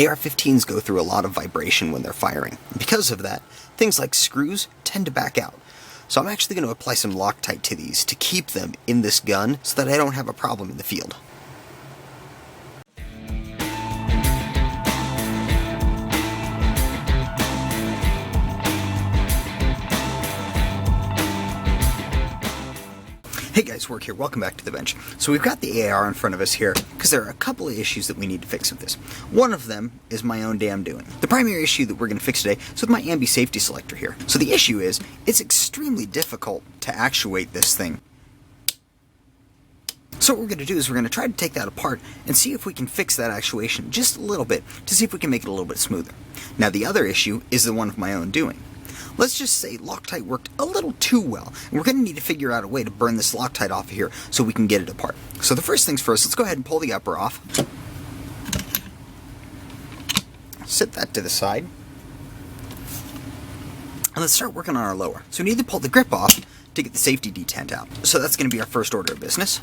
AR-15s go through a lot of vibration when they're firing. Because of that, things like screws tend to back out. So I'm actually going to apply some Loctite to these to keep them in this gun so that I don't have a problem in the field. Hey guys, Work here, welcome back to the bench. So we've got the AR in front of us here because there are a couple of issues that we need to fix with this. One of them is my own damn doing. The primary issue that we're going to fix today is with my ambi safety selector here. So the issue is, it's extremely difficult to actuate this thing. So what we're going to do is we're going to try to take that apart and see if we can fix that actuation just a little bit to see if we can make it a little bit smoother. Now the other issue is the one of my own doing. Let's just say Loctite worked a little too well, and we're going to need to figure out a way to burn this Loctite off of here so we can get it apart. So the first things first, let's go ahead and pull the upper off. Set that to the side. And let's start working on our lower. So we need to pull the grip off to get the safety detent out. So that's going to be our first order of business.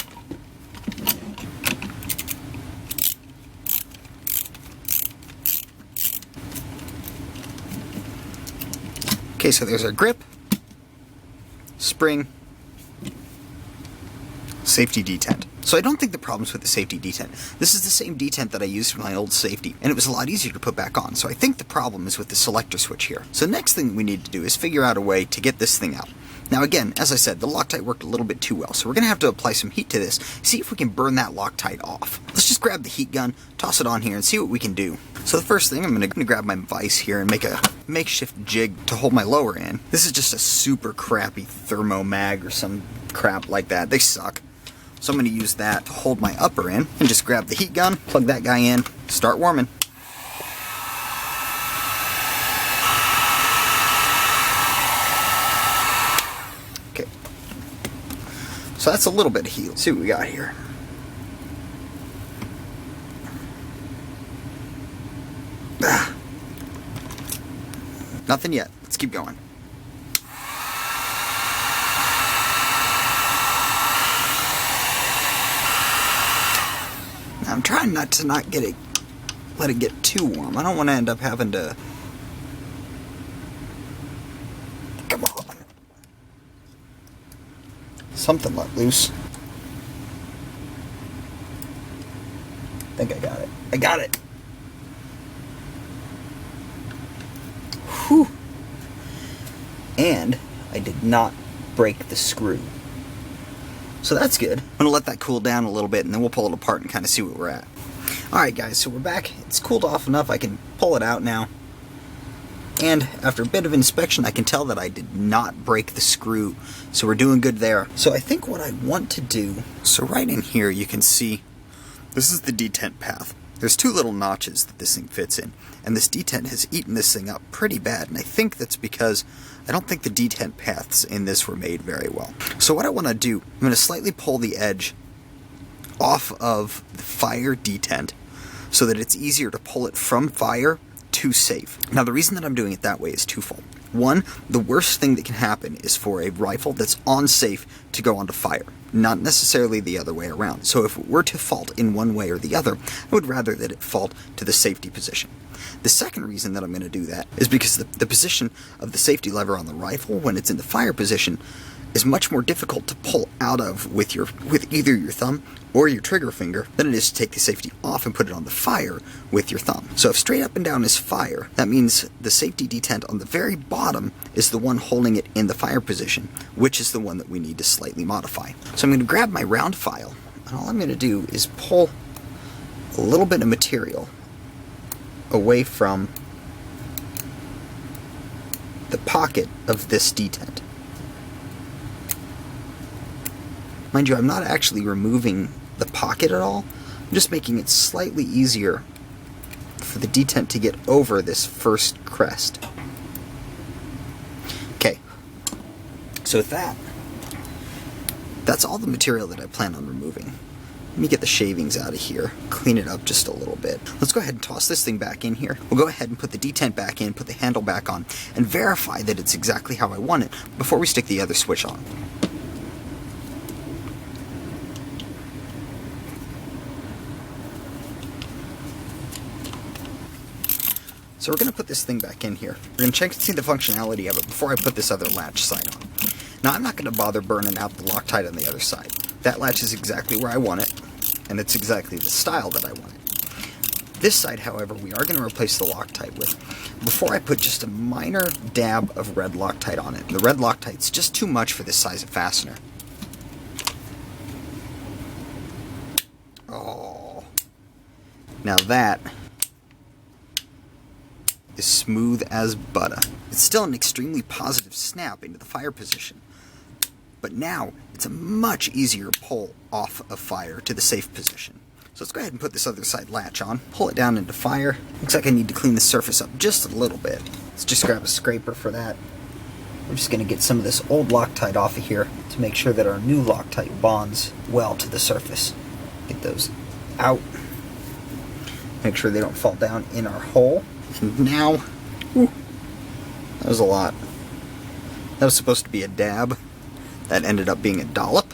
Okay, so there's our grip, spring, safety detent. So I don't think the problem's with the safety detent. This is the same detent that I used for my old safety, and it was a lot easier to put back on. So I think the problem is with the selector switch here. So the next thing we need to do is figure out a way to get this thing out. Now again, as I said, the Loctite worked a little bit too well, so we're going to have to apply some heat to this, see if we can burn that Loctite off. Let's just grab the heat gun, toss it on here, and see what we can do. So the first thing, I'm going to grab my vise here and make a makeshift jig to hold my lower in. This is just a super crappy thermo mag or some crap like that. They suck. So I'm going to use that to hold my upper in, and just grab the heat gun, plug that guy in, start warming. So that's a little bit of heat. Let's see what we got here. Nothing yet. Let's keep going. Now I'm trying not to let it get too warm. I don't want to end up having to. Come on. Something let loose. I think I got it. I got it! Whew! And I did not break the screw. So that's good. I'm gonna let that cool down a little bit and then we'll pull it apart and kind of see what we're at. Alright guys, so we're back. It's cooled off enough I can pull it out now. And after a bit of inspection, I can tell that I did not break the screw, so we're doing good there. So I think what I want to do, so right in here you can see, this is the detent path. There's two little notches that this thing fits in, and this detent has eaten this thing up pretty bad, and I think that's because I don't think the detent paths in this were made very well. So what I want to do, I'm going to slightly pull the edge off of the fire detent so that it's easier to pull it from fire to safe. Now the reason that I'm doing it that way is twofold. One, the worst thing that can happen is for a rifle that's on safe to go onto fire, not necessarily the other way around. So if it were to fault in one way or the other, I would rather that it fault to the safety position. The second reason that I'm going to do that is because the position of the safety lever on the rifle when it's in the fire position is much more difficult to pull out of with either your thumb or your trigger finger than it is to take the safety off and put it on the fire with your thumb. So if straight up and down is fire, that means the safety detent on the very bottom is the one holding it in the fire position, which is the one that we need to slightly modify. So I'm going to grab my round file, and all I'm going to do is pull a little bit of material away from the pocket of this detent. Mind you, I'm not actually removing the pocket at all. I'm just making it slightly easier for the detent to get over this first crest. Okay, so with that, that's all the material that I plan on removing. Let me get the shavings out of here, clean it up just a little bit. Let's go ahead and toss this thing back in here. We'll go ahead and put the detent back in, put the handle back on, and verify that it's exactly how I want it before we stick the other switch on. So we're going to put this thing back in here. We're going to check and see the functionality of it before I put this other latch side on. Now I'm not going to bother burning out the Loctite on the other side. That latch is exactly where I want it, and it's exactly the style that I want it. This side, however, we are going to replace the Loctite with. Before I put just a minor dab of red Loctite on it. The red Loctite's just too much for this size of fastener. Oh. Now that is smooth as butter. It's still an extremely positive snap into the fire position. But now, it's a much easier pull off of fire to the safe position. So let's go ahead and put this other side latch on, pull it down into fire. Looks like I need to clean the surface up just a little bit. Let's just grab a scraper for that. We're just going to get some of this old Loctite off of here to make sure that our new Loctite bonds well to the surface. Get those out. Make sure they don't fall down in our hole. And now, whew, that was a lot. That was supposed to be a dab. That ended up being a dollop.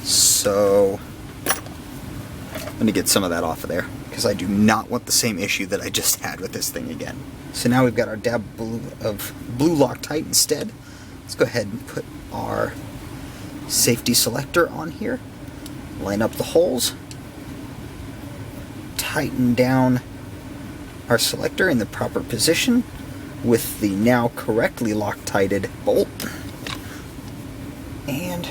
So I'm going to get some of that off of there, because I do not want the same issue that I just had with this thing again. So now we've got our dab of blue Loctite instead. Let's go ahead and put our safety selector on here. Line up the holes. Tighten down our selector in the proper position with the now correctly Loctited bolt. And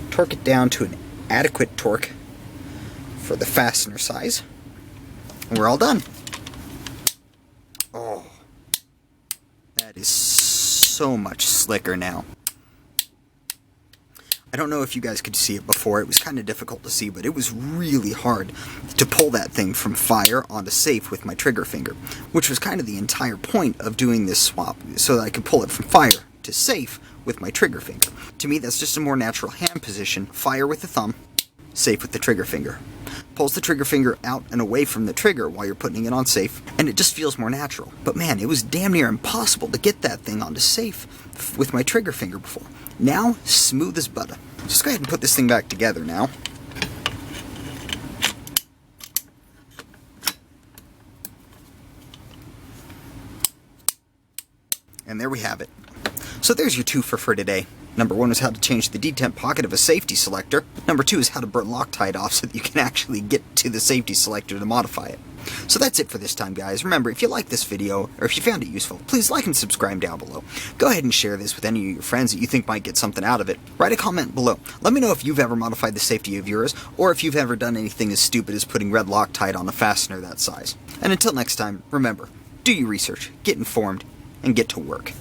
torque it down to an adequate torque for the fastener size. And we're all done. Oh, that is so much slicker now. I don't know if you guys could see it before. It was kind of difficult to see, but it was really hard to pull that thing from fire onto safe with my trigger finger, which was kind of the entire point of doing this swap, so that I could pull it from fire to safe with my trigger finger. To me, that's just a more natural hand position. Fire with the thumb, safe with the trigger finger. Pulls the trigger finger out and away from the trigger while you're putting it on safe, and it just feels more natural. But man, it was damn near impossible to get that thing onto safe with my trigger finger before. Now, smooth as butter. Just go ahead and put this thing back together now. And there we have it. So there's your two for today. Number 1 is how to change the detent pocket of a safety selector. Number 2 is how to burn Loctite off so that you can actually get to the safety selector to modify it. So that's it for this time, guys. Remember, if you like this video, or if you found it useful, please like and subscribe down below. Go ahead and share this with any of your friends that you think might get something out of it. Write a comment below. Let me know if you've ever modified the safety of yours, or if you've ever done anything as stupid as putting red Loctite on a fastener that size. And until next time, remember, do your research, get informed, and get to work.